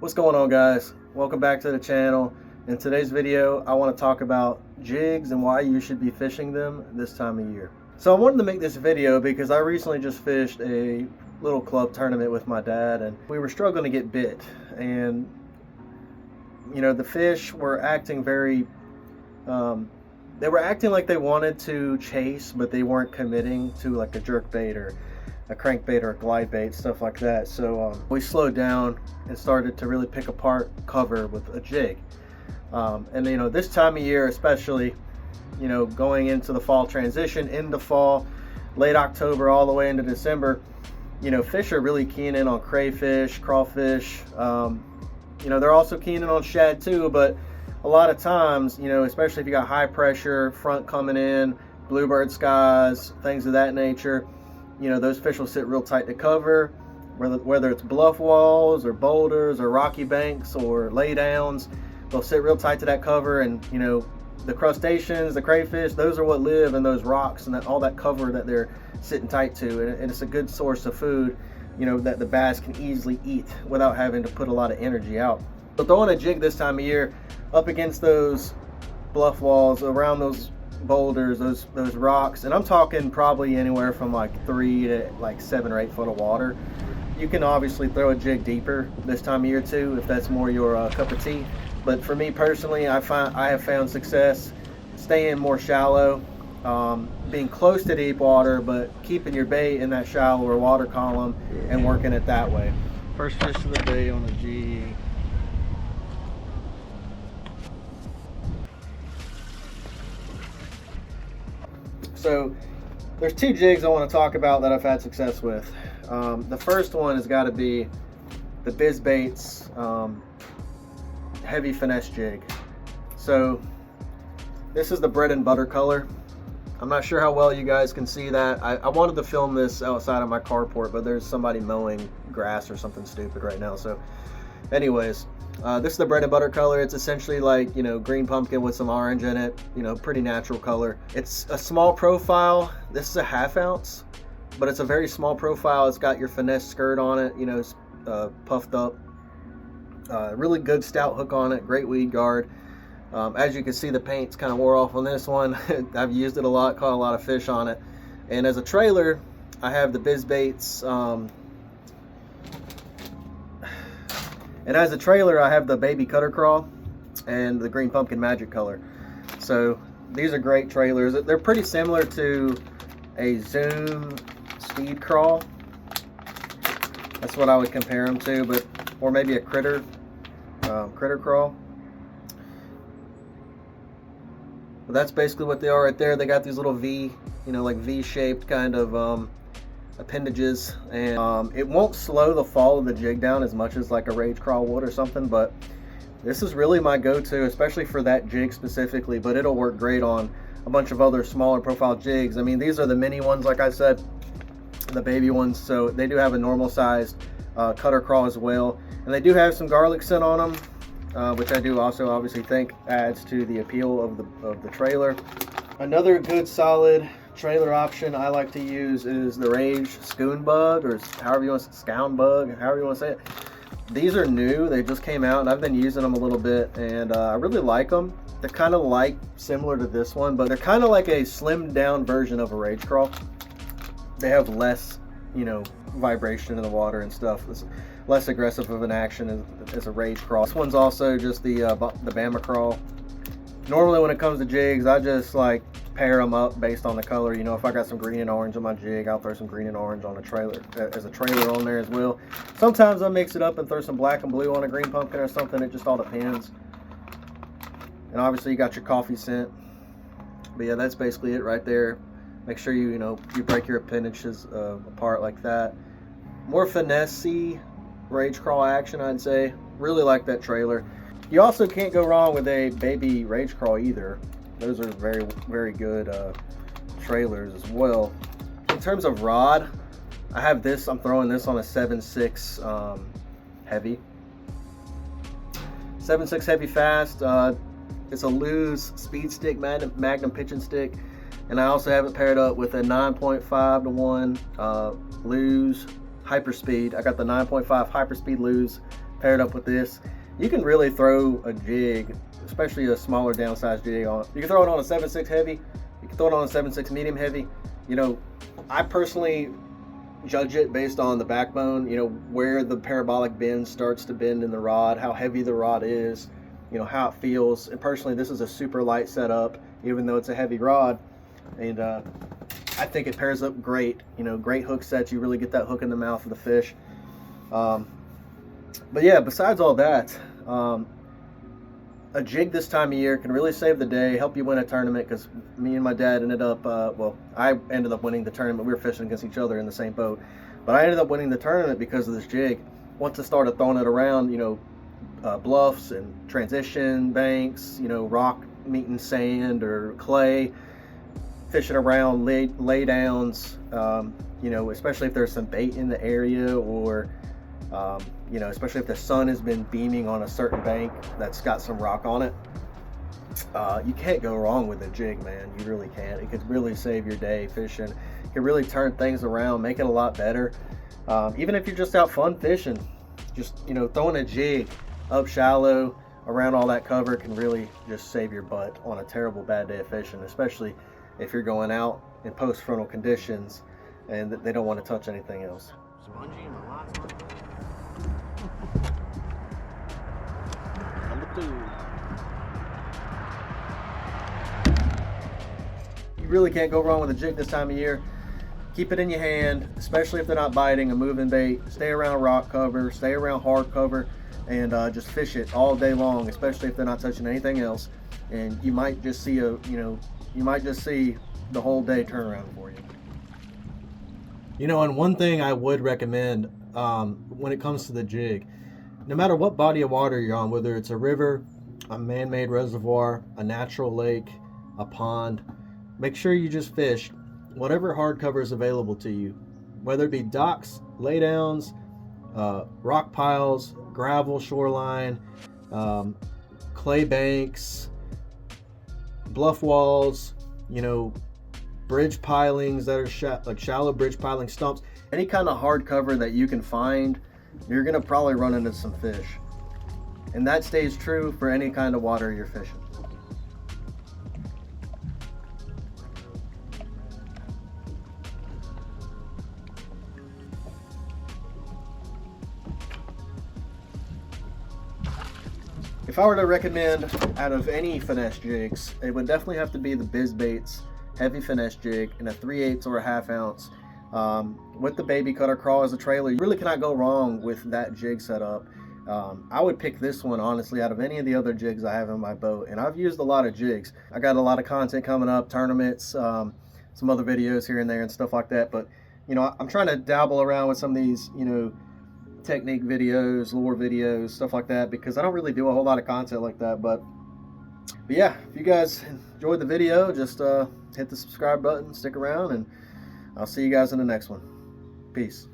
What's going on, guys? Welcome back to the channel. In today's video I want to talk about jigs and why you should be fishing them this time of year. So I wanted to make this video because I recently just fished a little club tournament with my dad and we were struggling to get bit, and you know, the fish were acting very they were acting like they wanted to chase, but they weren't committing to like a jerk bait or a crankbait or a glide bait, stuff like that. So we slowed down and started to really pick apart cover with a jig. And you know, this time of year especially, you know, going into the fall transition, into fall, late October all the way into December, you know, fish are really keying in on crayfish, crawfish. You know, they're also keying in on shad too, but a lot of times, you know, especially if you got high pressure front coming in, bluebird skies, things of that nature, you know, those fish will sit real tight to cover, whether it's bluff walls or boulders or rocky banks or lay downs. They'll sit real tight to that cover, and you know, the crustaceans, the crayfish, those are what live in those rocks and all that cover that they're sitting tight to, and it's a good source of food, you know, that the bass can easily eat without having to put a lot of energy out. So throwing a jig this time of year up against those bluff walls, around those boulders, those rocks, and I'm talking probably anywhere from like 3 to like 7 or 8 foot of water. You can obviously throw a jig deeper this time of year too, if that's more your cup of tea. But for me personally, I have found success staying more shallow, being close to deep water, but keeping your bait in that shallower water column and working it that way. First fish of the day on a jig. So there's 2 jigs I want to talk about that I've had success with. The first one has got to be the Bizz heavy finesse jig. So this is the bread and butter color. I'm not sure how well you guys can see that. I wanted to film this outside of my carport, but there's somebody mowing grass or something stupid right now. So anyways, this is the bread and butter color. It's essentially like, you know, green pumpkin with some orange in it, you know, pretty natural color. It's a small profile. This is a 1/2 ounce, but it's a very small profile. It's got your finesse skirt on it, you know, puffed up. Really good stout hook on it, great weed guard. As you can see, the paint's kind of wore off on this one. I've used it a lot, caught a lot of fish on it. And as a trailer, I have the Bizz baits. And as a trailer, I have the baby cutter craw and the green pumpkin magic color. So these are great trailers. They're pretty similar to a Zoom speed craw. That's what I would compare them to, but or maybe a critter craw. But that's basically what they are right there. They got these little V, you know, like V-shaped kind of appendages, and it won't slow the fall of the jig down as much as like a rage crawl would or something, but this is really my go-to, especially for that jig specifically, but it'll work great on a bunch of other smaller profile jigs. I mean, these are the mini ones, like I said, the baby ones, so they do have a normal sized cutter crawl as well, and they do have some garlic scent on them, which I do also obviously think adds to the appeal of the trailer. Another good solid trailer option I like to use is the Rage Scounbug, or however you want to say, Scounbug, however you want to say it. These are new, they just came out and I've been using them a little bit, and I really like them. They're kind of like similar to this one, but they're kind of like a slimmed down version of a Rage Crawl. They have less, you know, vibration in the water and stuff. It's less aggressive of an action as a Rage Crawl. This one's also just the Bama Crawl. Normally when it comes to jigs, I just like pair them up based on the color. You know, if I got some green and orange on my jig, I'll throw some green and orange on a trailer, as a trailer on there as well. Sometimes I'll mix it up and throw some black and blue on a green pumpkin or something. It just all depends. And obviously you got your coffee scent. But yeah, that's basically it right there. Make sure you know, you break your appendages apart like that. More finesse-y Rage Crawl action, I'd say. Really like that trailer. You also can't go wrong with a baby Rage Crawl either. Those are very, very good trailers as well. In terms of rod, I have this. I'm throwing this on a 7.6 heavy. 7.6 heavy fast. It's a Lew's speed stick, Magnum pitching stick, and I also have it paired up with a 9.5 to 1 Lew's hyperspeed. I got the 9.5 hyperspeed Lew's paired up with this, you can really throw a jig, especially a smaller downsized jig on. You can throw it on a 7.6 heavy, you can throw it on a 7.6 medium heavy. You know, I personally judge it based on the backbone, you know, where the parabolic bend starts to bend in the rod, how heavy the rod is, you know, how it feels. And personally, this is a super light setup, even though it's a heavy rod. And I think it pairs up great. You know, great hook sets. You really get that hook in the mouth of the fish. But yeah, besides all that, a jig this time of year can really save the day, help you win a tournament, because me and my dad ended up, well, I ended up winning the tournament. We were fishing against each other in the same boat. But I ended up winning the tournament because of this jig. Once I started throwing it around, you know, bluffs and transition banks, you know, rock meeting sand or clay, fishing around lay downs, you know, especially if there's some bait in the area, or you know, especially if the sun has been beaming on a certain bank that's got some rock on it. You can't go wrong with a jig, man. You really can't. It could really save your day fishing. It could really turn things around, make it a lot better. Even if you're just out fun fishing, just, you know, throwing a jig up shallow around all that cover can really just save your butt on a terrible bad day of fishing, especially if you're going out in post-frontal conditions and they don't want to touch anything else. Spongy and the last one. Number 2. You really can't go wrong with a jig this time of year. Keep it in your hand, especially if they're not biting, a moving bait. Stay around rock cover, stay around hard cover, and just fish it all day long, especially if they're not touching anything else. And you might just see you might just see the whole day turn around for you. You know, and one thing I would recommend when it comes to the jig, no matter what body of water you're on, whether it's a river, a man-made reservoir, a natural lake, a pond, make sure you just fish whatever hard cover is available to you, whether it be docks, laydowns, rock piles, gravel shoreline, clay banks, bluff walls, you know, bridge pilings that are like shallow bridge piling stumps. Any kind of hard cover that you can find, you're gonna probably run into some fish. And that stays true for any kind of water you're fishing. If I were to recommend out of any finesse jigs, it would definitely have to be the Bizz Baits heavy finesse jig in a 3/8 or a 1/2 ounce. With the baby cutter Craw as a trailer, you really cannot go wrong with that jig setup. I would pick this one, honestly, out of any of the other jigs I have in my boat. And I've used a lot of jigs. I got a lot of content coming up, tournaments, some other videos here and there and stuff like that. But, you know, I'm trying to dabble around with some of these, you know, technique videos, lure videos, stuff like that, because I don't really do a whole lot of content like that. But yeah, if you guys enjoyed the video, just hit the subscribe button, stick around, and I'll see you guys in the next one. Peace.